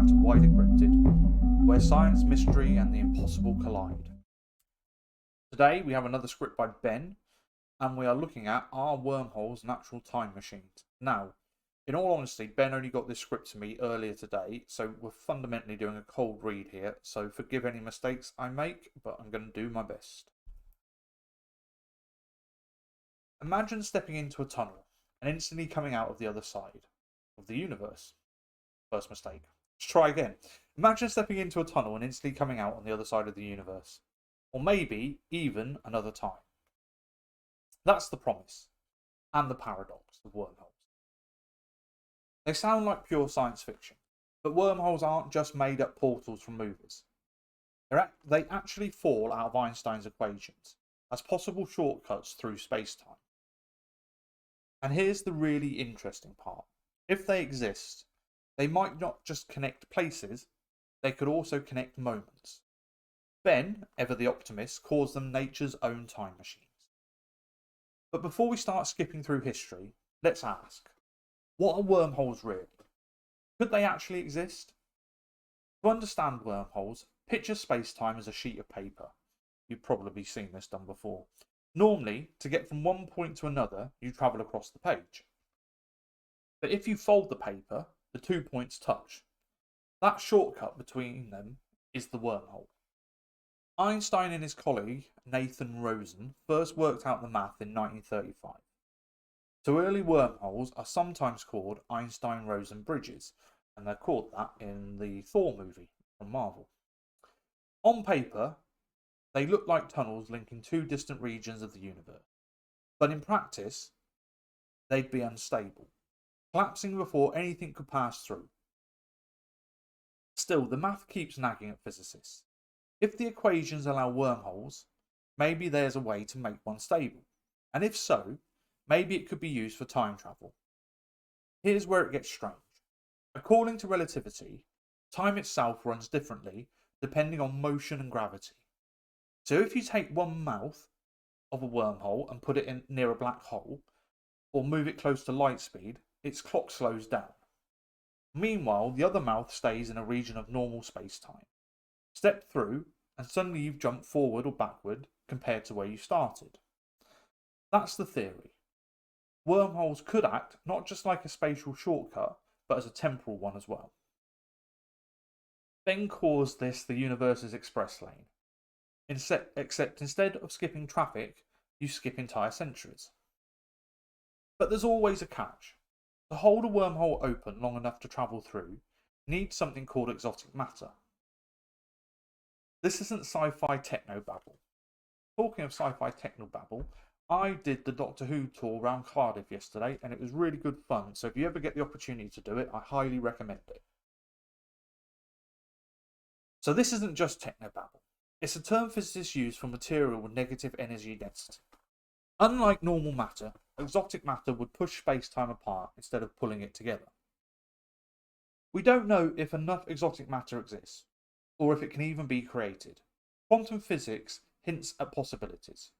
back to Why Decrypted, where science, mystery, and the impossible collide. Today we have another script by Ben, and we are looking at Are Wormholes Natural Time Machines? Now, in all honesty, Ben only got this script to me earlier today, so we're fundamentally doing a cold read here, so forgive any mistakes I make, but I'm going to do my best. Imagine stepping into a tunnel and instantly coming out of the other side of the universe. First mistake. Let's try again. Imagine stepping into a tunnel and instantly coming out on the other side of the universe. Or maybe even another time. That's the promise and the paradox of wormholes. They sound like pure science fiction, but wormholes aren't just made up portals from movies. They actually fall out of Einstein's equations as possible shortcuts through space-time. And here's the really interesting part. If they exist, they might not just connect places, they could also connect moments. Ben, ever the optimist, calls them nature's own time machines. But before we start skipping through history, let's ask, what are wormholes really? Could they actually exist? To understand wormholes, picture space-time as a sheet of paper. You've probably seen this done before. Normally, to get from one point to another, you travel across the page. But if you fold the paper, the 2 points touch. That shortcut between them is the wormhole. Einstein and his colleague, Nathan Rosen, first worked out the math in 1935. So early wormholes are sometimes called Einstein-Rosen bridges, and they're called that in the Thor movie from Marvel. On paper, they look like tunnels linking two distant regions of the universe. But in practice, they'd be unstable, collapsing before anything could pass through. Still, the math keeps nagging at physicists. If the equations allow wormholes, maybe there's a way to make one stable. And if so, maybe it could be used for time travel. Here's where it gets strange. According to relativity, time itself runs differently depending on motion and gravity. So if you take one mouth of a wormhole and put it in near a black hole, or move it close to light speed, its clock slows down. Meanwhile, the other mouth stays in a region of normal space-time. Step through, and suddenly you've jumped forward or backward compared to where you started. That's the theory. Wormholes could act not just like a spatial shortcut, but as a temporal one as well. Ben calls this the universe's express lane. Except instead of skipping traffic, you skip entire centuries. But there's always a catch. To hold a wormhole open long enough to travel through, you need something called exotic matter. This isn't sci-fi techno-babble. Talking of sci-fi techno-babble, I did the Doctor Who tour around Cardiff yesterday and it was really good fun, so if you ever get the opportunity to do it, I highly recommend it. So this isn't just techno-babble. It's a term physicists use for material with negative energy density. Unlike normal matter, exotic matter would push space-time apart instead of pulling it together. We don't know if enough exotic matter exists, or if it can even be created. Quantum physics hints at possibilities.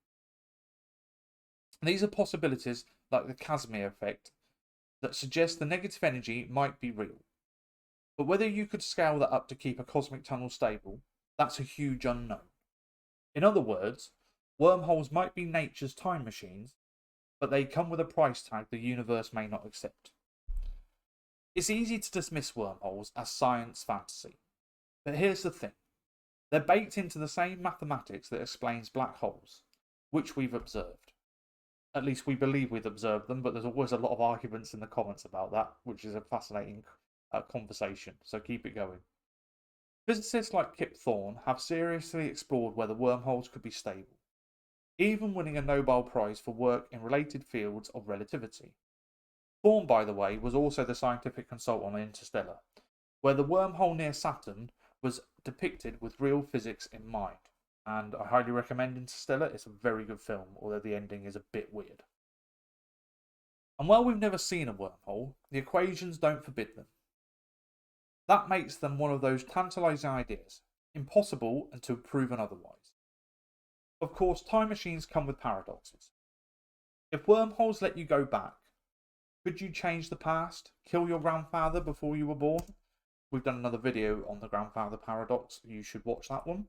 These are possibilities like the Casimir effect that suggest the negative energy might be real. But whether you could scale that up to keep a cosmic tunnel stable, that's a huge unknown. In other words, wormholes might be nature's time machines, but they come with a price tag the universe may not accept. It's easy to dismiss wormholes as science fantasy, but here's the thing. They're baked into the same mathematics that explains black holes, which we've observed. At least we believe we've observed them, but there's always a lot of arguments in the comments about that, which is a fascinating conversation, so keep it going. Physicists like Kip Thorne have seriously explored whether wormholes could be stable, even winning a Nobel Prize for work in related fields of relativity. Thorne, by the way, was also the scientific consultant on Interstellar, where the wormhole near Saturn was depicted with real physics in mind. And I highly recommend Interstellar. It's a very good film, although the ending is a bit weird. And while we've never seen a wormhole, the equations don't forbid them. That makes them one of those tantalising ideas, impossible until proven otherwise. Of course, time machines come with paradoxes. If wormholes let you go back, could you change the past, kill your grandfather before you were born? we've done another video on the grandfather paradox. You should watch that one.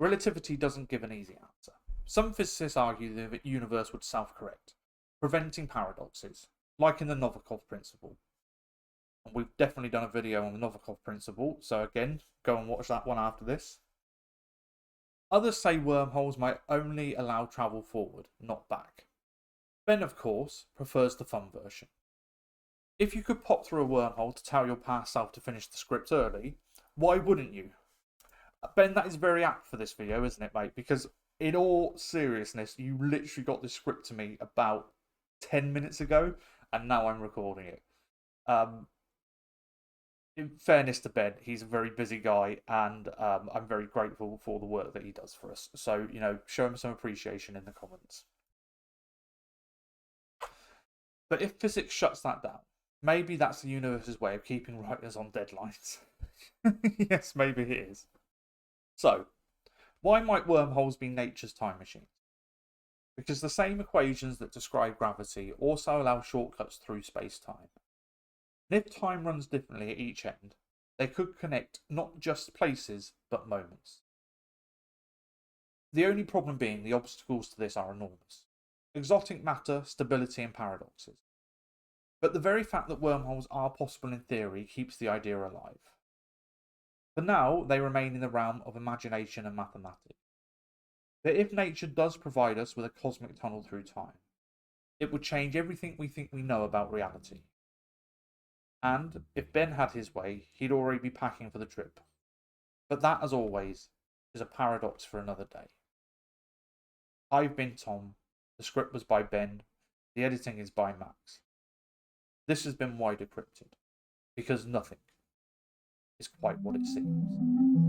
Relativity doesn't give an easy answer. Some physicists argue that the universe would self-correct, preventing paradoxes, like in the Novikov principle. And we've definitely done a video on the Novikov principle, so again, go and watch that one after this. Others say wormholes might only allow travel forward, not back. Ben, of course, prefers the fun version. If you could pop through a wormhole to tell your past self to finish the script early, why wouldn't you? Ben, that is very apt for this video, isn't it, mate? Because in all seriousness, you literally got this script to me about 10 minutes ago, and now I'm recording it. In fairness to Ben, he's a very busy guy, and I'm very grateful for the work that he does for us. So, you know, show him some appreciation in the comments. But if physics shuts that down, maybe that's the universe's way of keeping writers on deadlines. Yes, maybe it is. So, why might wormholes be nature's time machines? Because the same equations that describe gravity also allow shortcuts through space-time. And if time runs differently at each end, they could connect not just places, but moments. The only problem being the obstacles to this are enormous. Exotic matter, stability, and paradoxes. But the very fact that wormholes are possible in theory keeps the idea alive. For now, they remain in the realm of imagination and mathematics. But if nature does provide us with a cosmic tunnel through time, it would change everything we think we know about reality. And if Ben had his way, he'd already be packing for the trip. But that, as always, is a paradox for another day. I've been Tom, the script was by Ben, the editing is by Max. This has been Decrypted, because nothing is quite what it seems.